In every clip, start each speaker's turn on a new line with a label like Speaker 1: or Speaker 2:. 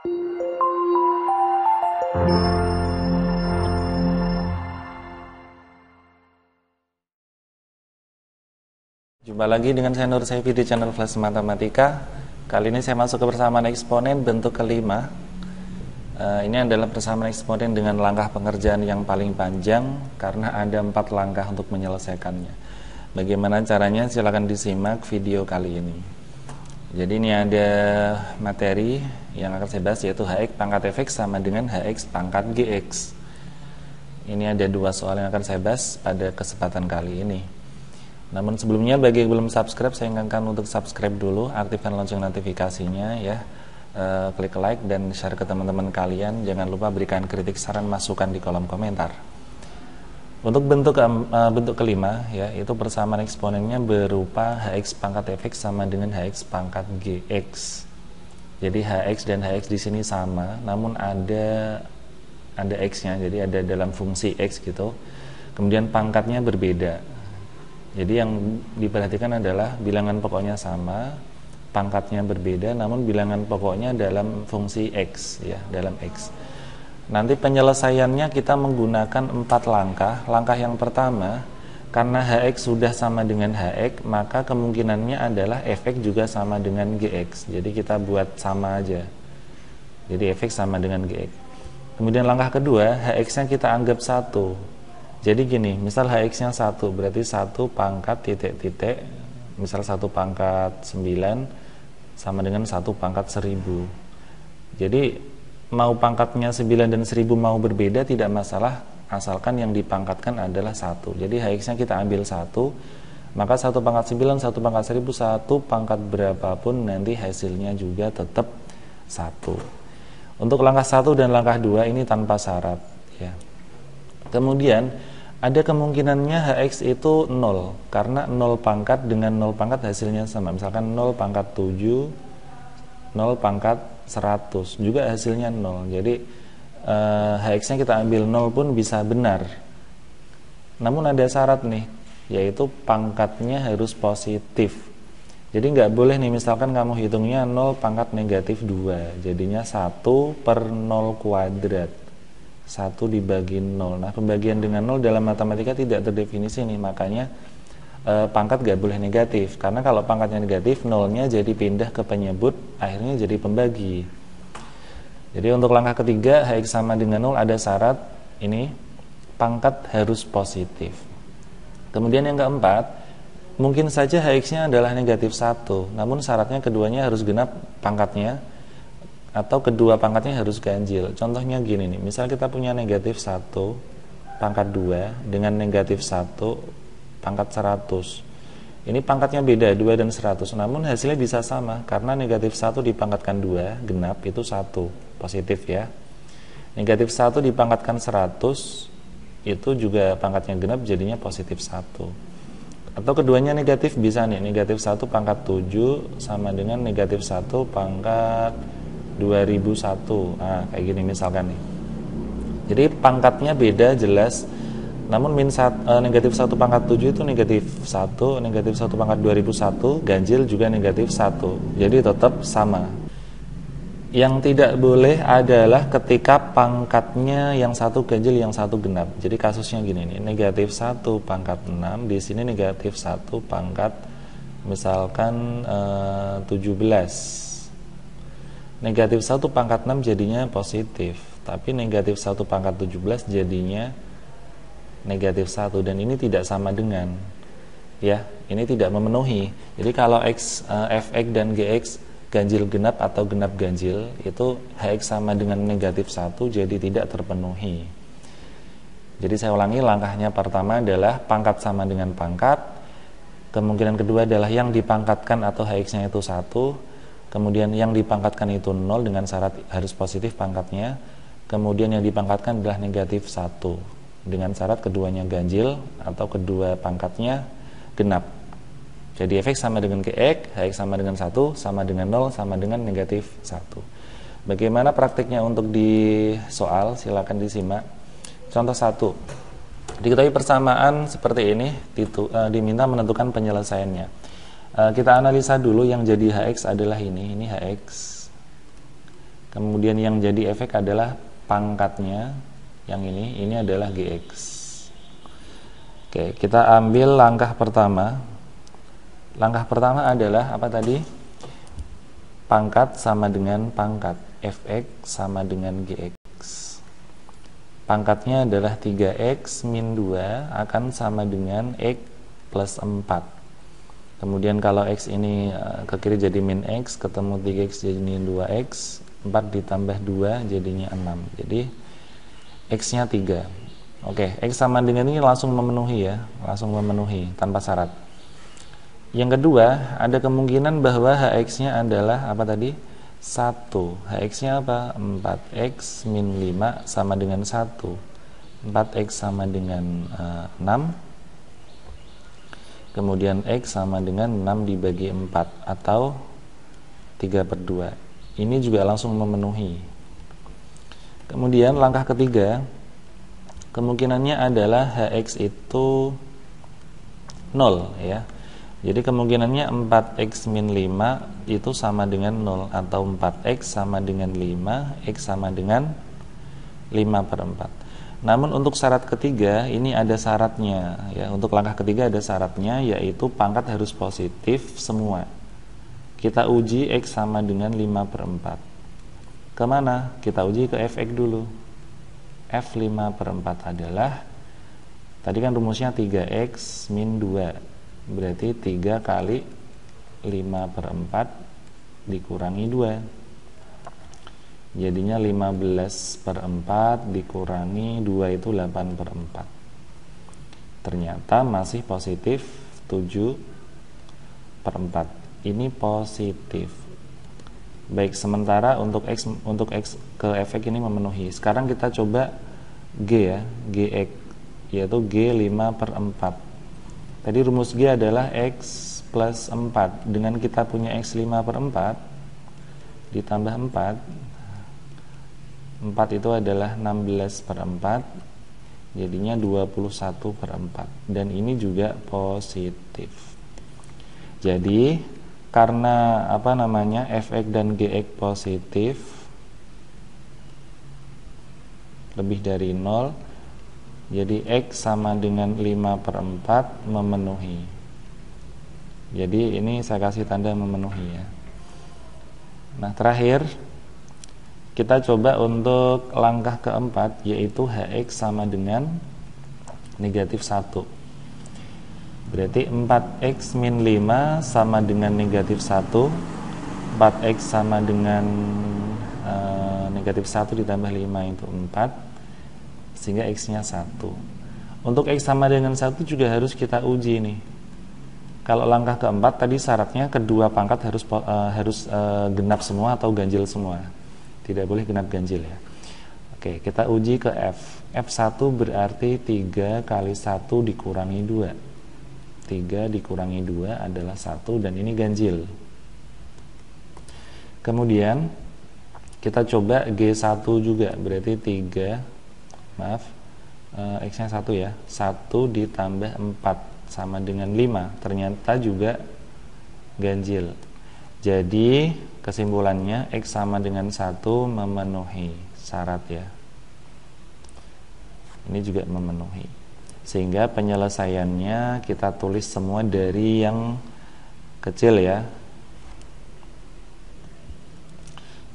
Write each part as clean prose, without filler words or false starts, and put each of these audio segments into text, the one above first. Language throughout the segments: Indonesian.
Speaker 1: Jumpa lagi dengan saya Nur Saifi di channel Flash Matematika. Kali ini saya masuk ke persamaan eksponen bentuk kelima. Ini adalah persamaan eksponen dengan langkah pengerjaan yang paling panjang karena ada 4 langkah untuk menyelesaikannya. Bagaimana caranya? Silakan disimak video kali ini. Jadi ini ada materi yang akan saya bahas, yaitu Hx pangkat Fx sama dengan Hx pangkat Gx. Ini ada 2 soal yang akan saya bahas pada kesempatan kali ini. Namun sebelumnya, bagi yang belum subscribe, saya ingatkan untuk subscribe dulu, aktifkan lonceng notifikasinya ya. Klik like dan share ke teman-teman kalian. Jangan lupa berikan kritik, saran, masukan di kolom komentar. Untuk bentuk kelima ya, itu persamaan eksponennya berupa Hx pangkat Fx sama dengan Hx pangkat Gx. Jadi Hx dan Hx di sini sama, namun ada x-nya, jadi ada dalam fungsi x gitu. Kemudian pangkatnya berbeda. Jadi yang diperhatikan adalah bilangan pokoknya sama, pangkatnya berbeda, namun bilangan pokoknya dalam fungsi x ya, dalam x. Nanti penyelesaiannya kita menggunakan 4 langkah. Langkah yang pertama, karena Hx sudah sama dengan Hx, maka kemungkinannya adalah Fx juga sama dengan Gx. Jadi kita buat sama aja. Jadi Fx sama dengan Gx. Kemudian langkah kedua, Hx-nya kita anggap 1. Jadi gini, misal Hx-nya 1, berarti 1 pangkat titik-titik, misal 1 pangkat 9 sama dengan 1 pangkat 1000. Jadi mau pangkatnya 9 dan 1000 mau berbeda tidak masalah, asalkan yang dipangkatkan adalah 1. Jadi Hx-nya kita ambil 1, maka 1 pangkat 9, 1 pangkat 1000, 1 pangkat berapapun nanti hasilnya juga tetap 1. Untuk langkah 1 dan langkah 2 ini tanpa syarat ya. Kemudian ada kemungkinannya Hx itu 0, karena 0 pangkat dengan 0 pangkat hasilnya sama. Misalkan 0 pangkat 7, 0 pangkat 100, juga hasilnya 0. Jadi Hx-nya kita ambil 0 pun bisa benar. Namun ada syarat nih, yaitu pangkatnya harus positif. Jadi nggak boleh nih, misalkan kamu hitungnya 0 pangkat negatif 2, jadinya 1 per 0 kuadrat. 1 dibagi 0. Nah, pembagian dengan 0 dalam matematika tidak terdefinisi nih, makanya pangkat gak boleh negatif, karena kalau pangkatnya negatif, 0-nya jadi pindah ke penyebut, akhirnya jadi pembagi. Jadi untuk langkah ketiga, Hx sama dengan 0, ada syarat ini, pangkat harus positif. Kemudian yang keempat, mungkin saja Hx-nya adalah negatif 1, namun syaratnya keduanya harus genap pangkatnya, atau kedua pangkatnya harus ganjil. Contohnya gini nih, misal kita punya negatif 1 pangkat 2 dengan negatif 1 pangkat 100. Ini pangkatnya beda, 2 dan 100, namun hasilnya bisa sama, karena negatif 1 dipangkatkan 2 genap itu 1, positif ya. Negatif 1 dipangkatkan 100 itu juga pangkatnya genap, jadinya positif 1. Atau keduanya negatif, bisa nih, negatif 1 pangkat 7 sama dengan negatif 1 pangkat 2001. Nah, kayak gini misalkan nih. Jadi pangkatnya beda jelas, namun negatif 1 pangkat 7 itu negatif 1, negatif 1 pangkat 2001 ganjil juga negatif 1. Jadi tetap sama. Yang tidak boleh adalah ketika pangkatnya yang satu ganjil, yang satu genap. Jadi kasusnya gini nih, negatif 1 pangkat 6, di sini negatif 1 pangkat misalkan 17. Negatif 1 pangkat 6 jadinya positif, tapi negatif 1 pangkat 17 jadinya negatif 1, dan ini tidak sama dengan ya, ini tidak memenuhi. Jadi kalau Fx dan Gx ganjil genap atau genap ganjil, itu Hx sama dengan negatif 1, jadi tidak terpenuhi. Jadi saya ulangi, langkahnya pertama adalah pangkat sama dengan pangkat, kemungkinan kedua adalah yang dipangkatkan atau Hx-nya itu 1, kemudian yang dipangkatkan itu 0 dengan syarat harus positif pangkatnya. Kemudian yang dipangkatkan adalah negatif 1 dengan syarat keduanya ganjil atau kedua pangkatnya genap. Jadi Fx sama dengan Gx, Hx sama dengan 1, sama dengan 0, sama dengan negatif 1. Bagaimana praktiknya untuk di soal? Silakan disimak. Contoh 1. Diketahui persamaan seperti ini, diminta menentukan penyelesaiannya. Kita analisa dulu, yang jadi Hx adalah ini Hx. Kemudian yang jadi efek adalah pangkatnya, yang ini adalah Gx. Oke, kita ambil langkah pertama. Langkah pertama adalah apa tadi? Pangkat sama dengan pangkat, fx sama dengan gx. Pangkatnya adalah 3x min 2 akan sama dengan x plus 4. Kemudian kalau x ini ke kiri jadi min x, ketemu 3x jadi 2x, 4 ditambah 2 jadinya 6. Jadi x-nya 3. Oke, x sama dengan ini langsung memenuhi ya, langsung memenuhi tanpa syarat. Yang kedua, ada kemungkinan bahwa hx-nya adalah apa tadi? 1. Hx-nya apa? 4x min 5 sama dengan 1. 4x sama dengan 6. Kemudian x sama dengan 6 dibagi 4 atau 3/2. Ini juga langsung memenuhi. Kemudian langkah ketiga, kemungkinannya adalah hx itu 0 ya. Jadi kemungkinannya 4x min 5 itu sama dengan 0, atau 4x sama dengan 5, x sama dengan 5/4. Namun untuk syarat ketiga ini ada syaratnya ya. Untuk langkah ketiga ada syaratnya, yaitu pangkat harus positif semua. Kita uji x sama dengan 5/4. Kemana? Kita uji ke fx dulu. F 5/4 adalah, tadi kan rumusnya 3x min 2, berarti 3 kali 5/4 dikurangi 2, jadinya 15/4 dikurangi 2 itu 8/4. Ternyata masih positif 7/4. Ini positif. Baik, sementara untuk x ke fx ini memenuhi. Sekarang kita coba g ya, gx, yaitu g 5/4. Tadi rumus G adalah X plus 4. Dengan kita punya X 5/4 ditambah 4, 4 itu adalah 16/4, jadinya 21/4. Dan ini juga positif. Jadi karena fx dan gx positif lebih dari 0, jadi x sama dengan 5/4 memenuhi. Jadi ini saya kasih tanda memenuhi ya. Nah, terakhir kita coba untuk langkah keempat, yaitu hx sama dengan negatif 1. Berarti 4x min 5 sama dengan negatif 1. 4x sama dengan negatif 1 ditambah 5 itu 4, sehingga x-nya 1. Untuk x sama dengan 1 juga harus kita uji nih. Kalau langkah keempat tadi syaratnya kedua pangkat harus genap semua atau ganjil semua. Tidak boleh genap ganjil ya. Oke, kita uji ke f. F1 berarti 3 kali 1 dikurangi 2. 3 dikurangi 2 adalah 1, dan ini ganjil. Kemudian kita coba G1 juga, berarti 3, x-nya 1 ya, 1 ditambah 4 sama dengan 5, ternyata juga ganjil. Jadi kesimpulannya x sama dengan 1 memenuhi syarat ya. Ini juga memenuhi, sehingga penyelesaiannya kita tulis semua dari yang kecil ya.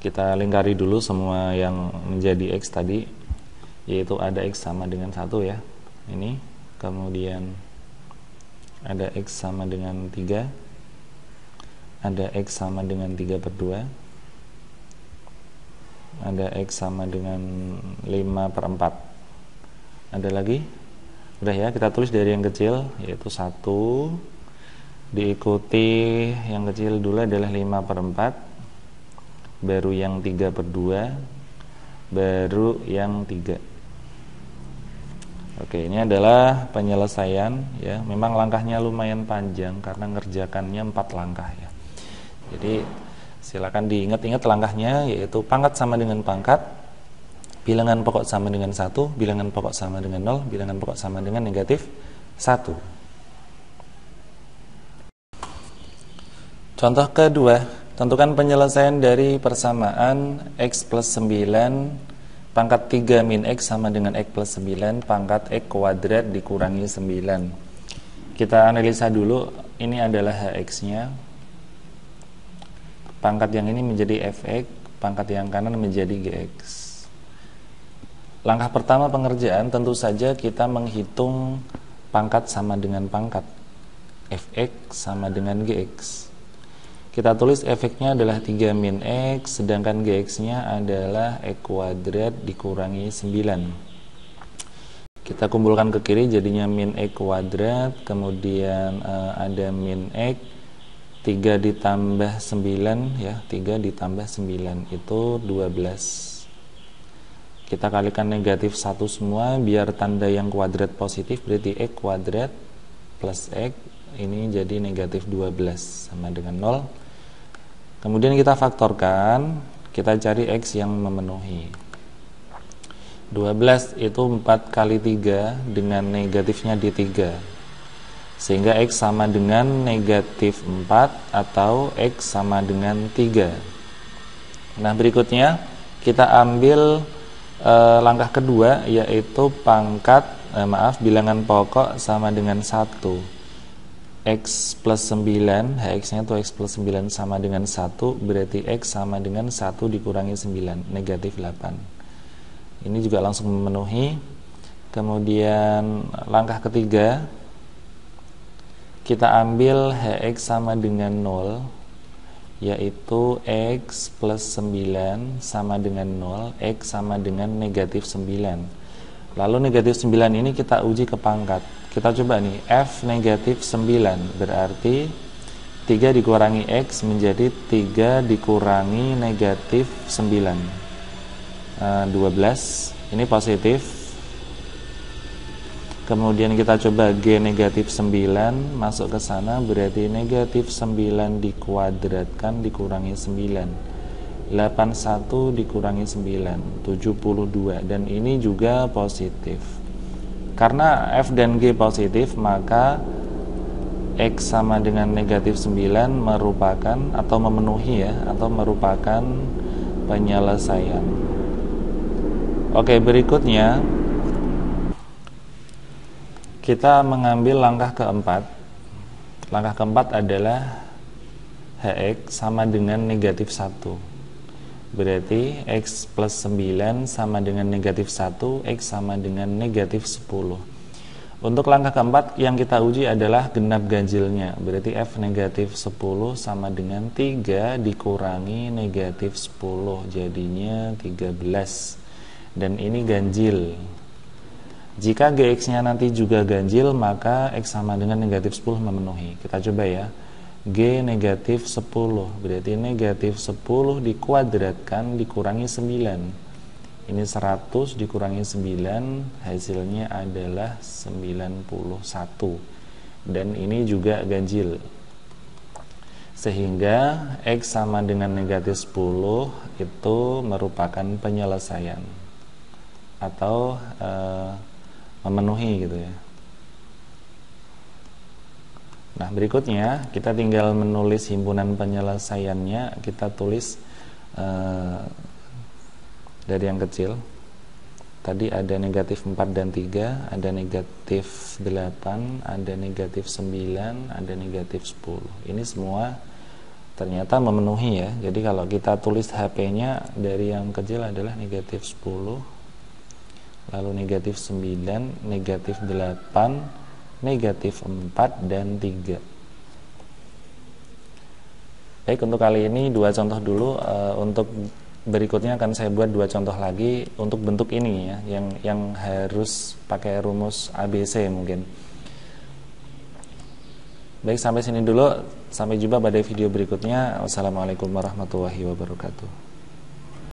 Speaker 1: Kita lingkari dulu semua yang menjadi x tadi, yaitu ada x sama dengan 1 ya, ini. Kemudian ada x sama dengan 3, ada x sama dengan 3/2, ada x sama dengan 5/4. Ada lagi? Udah ya, kita tulis dari yang kecil, yaitu 1, diikuti yang kecil dulu adalah 5/4, baru yang 3/2, baru yang 3. Oke, ini adalah penyelesaian ya. Memang langkahnya lumayan panjang karena ngerjakannya 4 langkah ya. Jadi silakan diingat-ingat langkahnya, yaitu pangkat sama dengan pangkat, bilangan pokok sama dengan 1, bilangan pokok sama dengan 0, bilangan pokok sama dengan negatif 1. Contoh kedua, Tentukan penyelesaian dari persamaan X plus 9 pangkat 3 min X sama dengan X plus 9 pangkat X kuadrat dikurangi 9. Kita analisa dulu, ini adalah HX-nya. Pangkat yang ini menjadi Fx, pangkat yang kanan menjadi Gx. Langkah pertama pengerjaan tentu saja kita menghitung pangkat sama dengan pangkat. Fx sama dengan Gx. Kita tulis Fx-nya adalah 3 min X, sedangkan Gx-nya adalah X kuadrat dikurangi 9. Kita kumpulkan ke kiri jadinya min X kuadrat, kemudian ada min X, 3 ditambah 9 ya, 3 ditambah 9 itu 12. Kita kalikan negatif 1 semua biar tanda yang kuadrat positif, berarti X kuadrat plus X ini jadi negatif 12 sama dengan 0. Kemudian kita faktorkan, kita cari X yang memenuhi. 12 itu 4 kali 3 dengan negatifnya di 3. Sehingga X sama dengan negatif 4 atau X sama dengan 3. Nah, berikutnya kita ambil langkah kedua, yaitu pangkat bilangan pokok sama dengan 1. X plus 9, Hx-nya itu X plus 9 sama dengan 1, berarti X sama dengan 1 dikurangi 9, negatif 8. Ini juga langsung memenuhi. Kemudian langkah ketiga, kita ambil Hx sama dengan 0, yaitu X plus 9 sama dengan 0, X sama dengan negatif 9. Lalu negatif 9 ini kita uji ke pangkat. Kita coba nih, F negatif 9 berarti 3 dikurangi X menjadi 3 dikurangi negatif 9, 12. Ini positif. Kemudian kita coba G negatif 9 masuk ke sana, berarti negatif 9 dikuadratkan dikurangi 9, 81 dikurangi 9, 72. Dan ini juga positif. Karena F dan G positif, maka X sama dengan negatif 9 merupakan atau memenuhi ya, atau merupakan penyelesaian. Oke, berikutnya kita mengambil langkah keempat. Langkah keempat adalah Hx sama dengan negatif 1. Berarti X plus 9 sama dengan negatif 1, X sama dengan negatif 10. Untuk langkah keempat yang kita uji adalah genap ganjilnya. Berarti F negatif 10 sama dengan 3 dikurangi negatif 10, jadinya 13. Dan ini ganjil. Jika Gx-nya nanti juga ganjil, maka X sama dengan negatif 10 memenuhi. Kita coba ya. G negatif 10, berarti negatif 10 dikuadratkan dikurangi 9. Ini 100 dikurangi 9, hasilnya adalah 91. Dan ini juga ganjil. Sehingga X sama dengan negatif 10 itu merupakan penyelesaian atau memenuhi gitu ya. Nah, berikutnya kita tinggal menulis himpunan penyelesaiannya. Kita tulis dari yang kecil. Tadi ada negatif 4 dan 3, ada negatif 8, ada negatif 9, ada negatif 10. Ini semua ternyata memenuhi ya. Jadi kalau kita tulis HP-nya dari yang kecil adalah negatif 10, lalu negatif 9, negatif 8, negatif 4 dan 3. Baik, untuk kali ini 2 contoh dulu. Untuk berikutnya akan saya buat 2 contoh lagi untuk bentuk ini ya, yang harus pakai rumus ABC mungkin. Baik, sampai sini dulu. Sampai jumpa pada video berikutnya. Wassalamualaikum warahmatullahi wabarakatuh.